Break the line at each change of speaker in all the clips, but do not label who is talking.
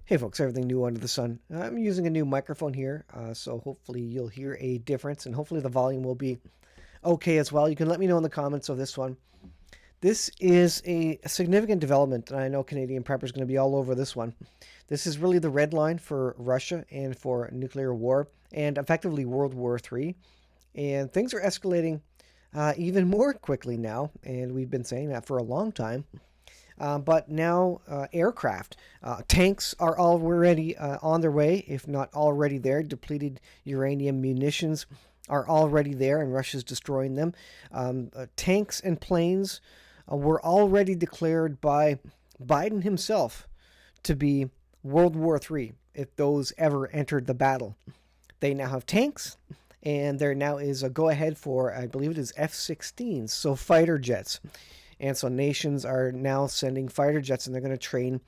Hey folks, everything new under the sun. I'm using a new microphone here, so hopefully you'll hear a difference and hopefully the volume will be okay as well. You can let me know in the comments of this one. This is a significant development, and I know Canadian preppers are going to be all over this one. This is really the red line for Russia and for nuclear war and effectively World War III. And things are escalating even more quickly now, and we've been saying that for a long time. But now aircraft, tanks are already on their way, if not already there. Depleted uranium munitions are already there, and Russia's destroying them. Tanks and planes were already declared by Biden himself to be World War III if those ever entered the battle. They now have tanks, and there now is a go-ahead for, I believe it is F-16s, so fighter jets. And so nations are now sending fighter jets, and they're going to train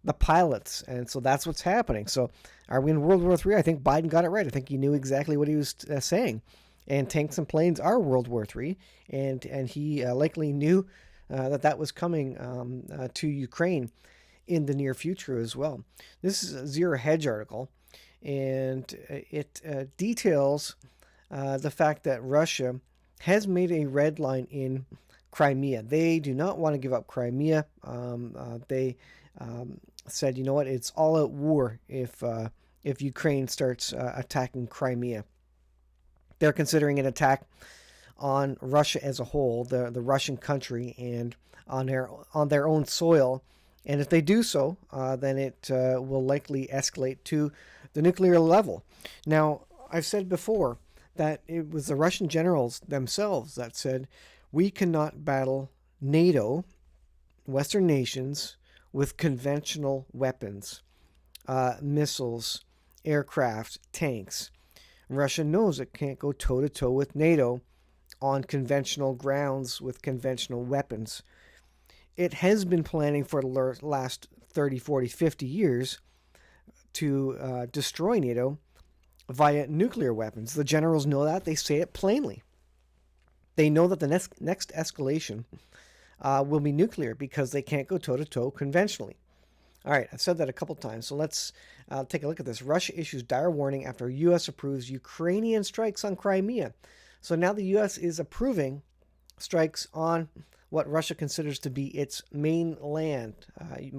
the pilots. And so that's what's happening. So are we in World War III? I think Biden got it right. I think he knew exactly what he was saying. And tanks and planes are World War III. And he likely knew that was coming to Ukraine in the near future as well. This is a Zero Hedge article, and it details the fact that Russia has made a red line in Crimea. They do not want to give up Crimea. They said, you know what, it's all out war if Ukraine starts attacking Crimea. They're considering an attack on Russia as a whole, the Russian country, and on their own soil. And if they do so, then it will likely escalate to the nuclear level. Now, I've said before that it was the Russian generals themselves that said, we cannot battle NATO, Western nations, with conventional weapons, missiles, aircraft, tanks. Russia knows it can't go toe-to-toe with NATO on conventional grounds with conventional weapons. It has been planning for the last 30, 40, 50 years to destroy NATO via nuclear weapons. The generals know that. They say it plainly. They know that the next escalation will be nuclear because they can't go toe-to-toe conventionally. All right, I've said that a couple times, so let's take a look at this. Russia issues dire warning after U.S. approves Ukrainian strikes on Crimea. So now the U.S. is approving strikes on what Russia considers to be its mainland,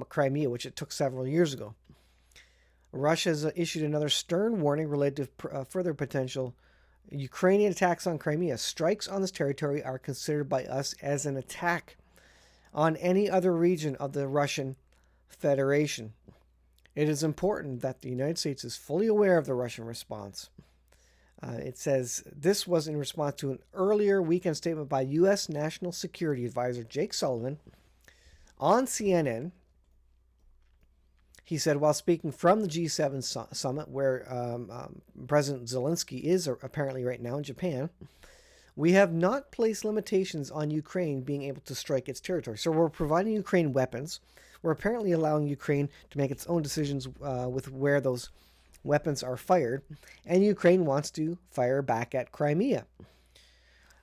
Crimea, which it took several years ago. Russia has issued another stern warning related to further potential Ukrainian attacks on Crimea. Strikes on this territory are considered by us as an attack on any other region of the Russian Federation. It is important that the United States is fully aware of the Russian response. It says this was in response to an earlier weekend statement by U.S. National Security Advisor Jake Sullivan on CNN. He said, while speaking from the G7 summit, where President Zelensky is apparently right now in Japan, we have not placed limitations on Ukraine being able to strike its territory. So we're providing Ukraine weapons. We're apparently allowing Ukraine to make its own decisions with where those weapons are fired, and Ukraine wants to fire back at Crimea.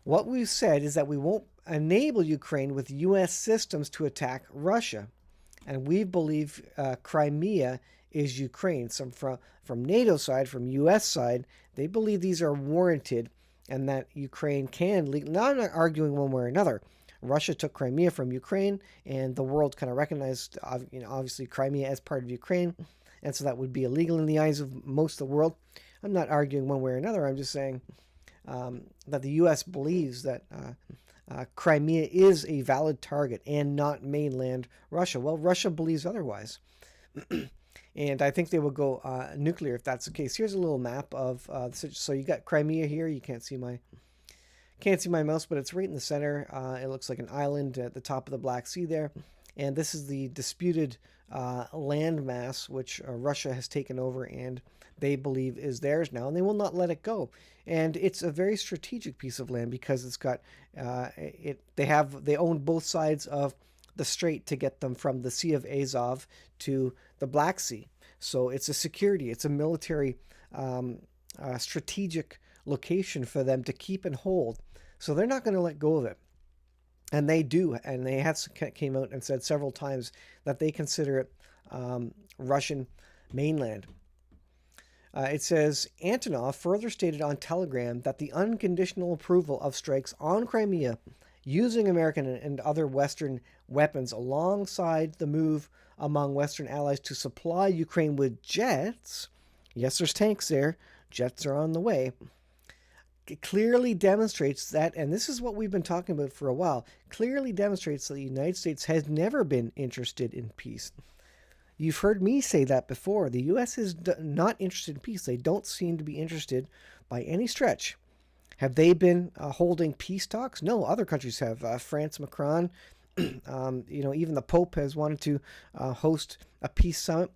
What we've said is that we won't enable Ukraine with U.S. systems to attack Russia. And we believe Crimea is Ukraine. Some from NATO side, from U.S. side, they believe these are warranted and that Ukraine can legally. Now, I'm not arguing one way or another. Russia took Crimea from Ukraine, and the world kind of recognized, obviously, Crimea as part of Ukraine, and so that would be illegal in the eyes of most of the world. I'm not arguing one way or another. I'm just saying that the U.S. believes that Crimea is a valid target and not mainland Russia. Well, Russia believes otherwise. And I think they will go nuclear if that's the case. Here's a little map of so you got Crimea here. You can't see my mouse, but it's right in the center. It looks like an island at the top of the Black Sea there. And this is the disputed landmass which Russia has taken over and they believe is theirs now, and they will not let it go. And it's a very strategic piece of land because it's got they own both sides of the strait to get them from the Sea of Azov to the Black Sea. So it's a security, it's a military strategic location for them to keep and hold. So they're not going to let go of it. And they do, and they have came out and said several times that they consider it Russian mainland. It says Antonov further stated on Telegram that the unconditional approval of strikes on Crimea using American and other Western weapons alongside the move among Western allies to supply Ukraine with jets. Yes, there's tanks there. Jets are on the way. It clearly demonstrates that, and this is what we've been talking about for a while, clearly demonstrates that the United States has never been interested in peace. You've heard me say that before. The U.S. is not interested in peace. They don't seem to be interested by any stretch. Have they been holding peace talks? No, other countries have. France, Macron, even the Pope has wanted to host a peace summit.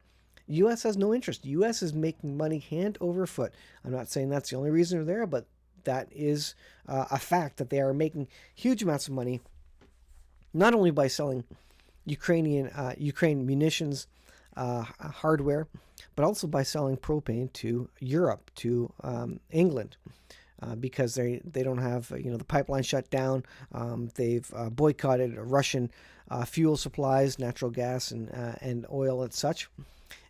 U.S. has no interest. U.S. is making money hand over foot. I'm not saying that's the only reason they're there, but that is a fact that they are making huge amounts of money, not only by selling Ukraine munitions, hardware, but also by selling propane to Europe, to England, because they don't have the pipeline shut down. They've boycotted Russian fuel supplies, natural gas and oil and such,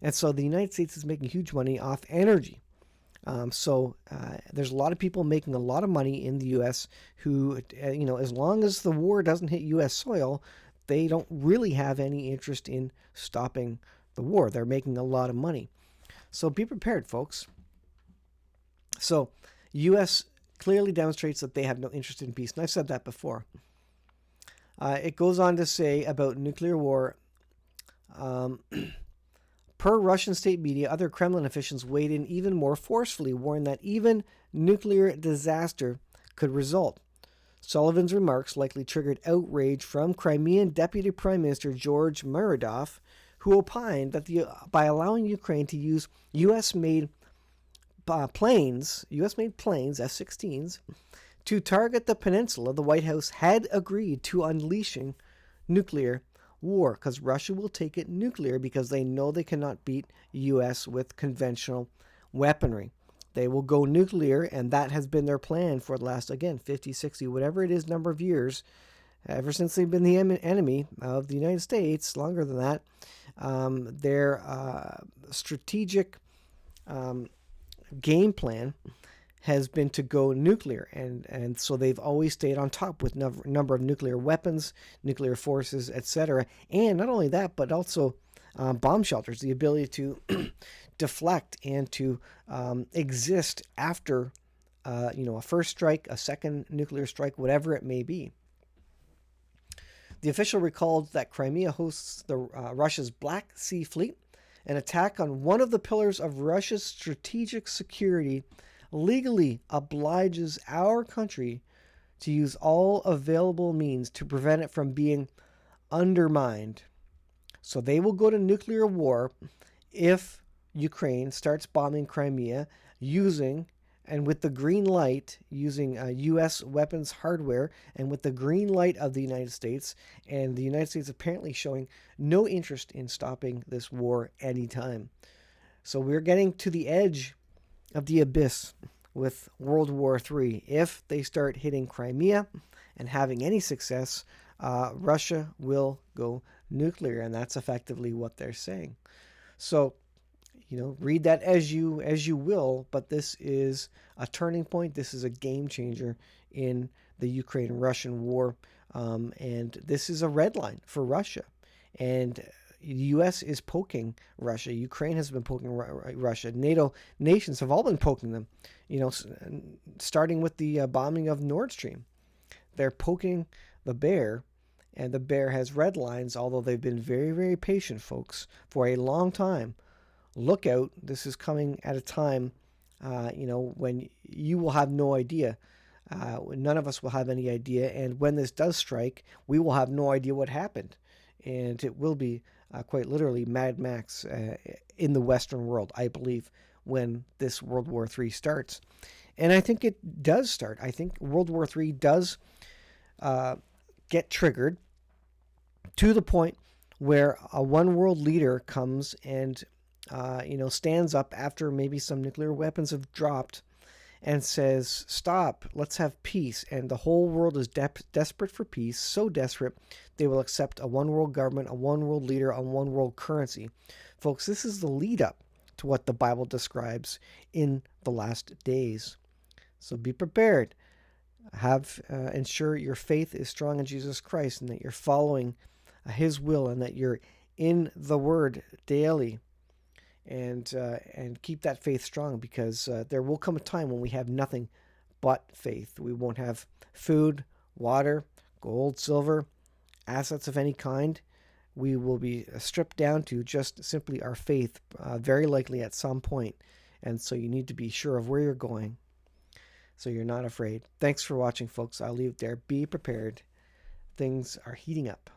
and so the United States is making huge money off energy. So there's a lot of people making a lot of money in the U.S. who, as long as the war doesn't hit U.S. soil, they don't really have any interest in stopping the war. They're making a lot of money. So be prepared, folks. So U.S. clearly demonstrates that they have no interest in peace. And I've said that before. It goes on to say about nuclear war, per Russian state media, other Kremlin officials weighed in even more forcefully, warning that even nuclear disaster could result. Sullivan's remarks likely triggered outrage from Crimean Deputy Prime Minister George Muradov, who opined that by allowing Ukraine to use U.S.-made planes, F-16s, to target the peninsula, the White House had agreed to unleashing nuclear war, because Russia will take it nuclear because they know they cannot beat U.S. with conventional weaponry. They will go nuclear, and that has been their plan for the last, again, 50, 60, whatever it is, number of years, ever since they've been the enemy of the United States, longer than that. Their strategic game plan has been to go nuclear, and so they've always stayed on top with number of nuclear weapons, nuclear forces, etc. And not only that, but also bomb shelters, the ability to deflect and to exist after a first strike, a second nuclear strike, whatever it may be. The official recalled that Crimea hosts Russia's Black Sea Fleet. An attack on one of the pillars of Russia's strategic security legally obliges our country to use all available means to prevent it from being undermined. So they will go to nuclear war if Ukraine starts bombing Crimea using the green light, using U.S. weapons hardware, and with the green light of the United States, and the United States apparently showing no interest in stopping this war anytime. So we're getting to the edge of the abyss with World War III. If they start hitting Crimea and having any success, Russia will go nuclear, and that's effectively what they're saying. So, read that as you will, but this is a turning point. This is a game changer in the Ukraine-Russian war, and this is a red line for Russia. And the U.S. is poking Russia. Ukraine has been poking Russia. NATO nations have all been poking them, starting with the bombing of Nord Stream. They're poking the bear, and the bear has red lines, although they've been very, very patient, folks, for a long time. Look out. This is coming at a time, when you will have no idea. None of us will have any idea. And when this does strike, we will have no idea what happened. And it will be quite literally Mad Max in the Western world, I believe, when this World War III starts. And I think it does start. I think World War III does get triggered to the point where a one world leader comes and stands up after maybe some nuclear weapons have dropped and says, stop, let's have peace. And the whole world is desperate for peace, so desperate they will accept a one world government, a one world leader, a one world currency. Folks, this is the lead up to what the Bible describes in the last days. So be prepared. Ensure your faith is strong in Jesus Christ and that you're following His will and that you're in the Word daily. And keep that faith strong, because there will come a time when we have nothing but faith. We won't have food, water, gold, silver, assets of any kind. We will be stripped down to just simply our faith, very likely at some point. And so you need to be sure of where you're going so you're not afraid. Thanks for watching, folks. I'll leave it there. Be prepared. Things are heating up.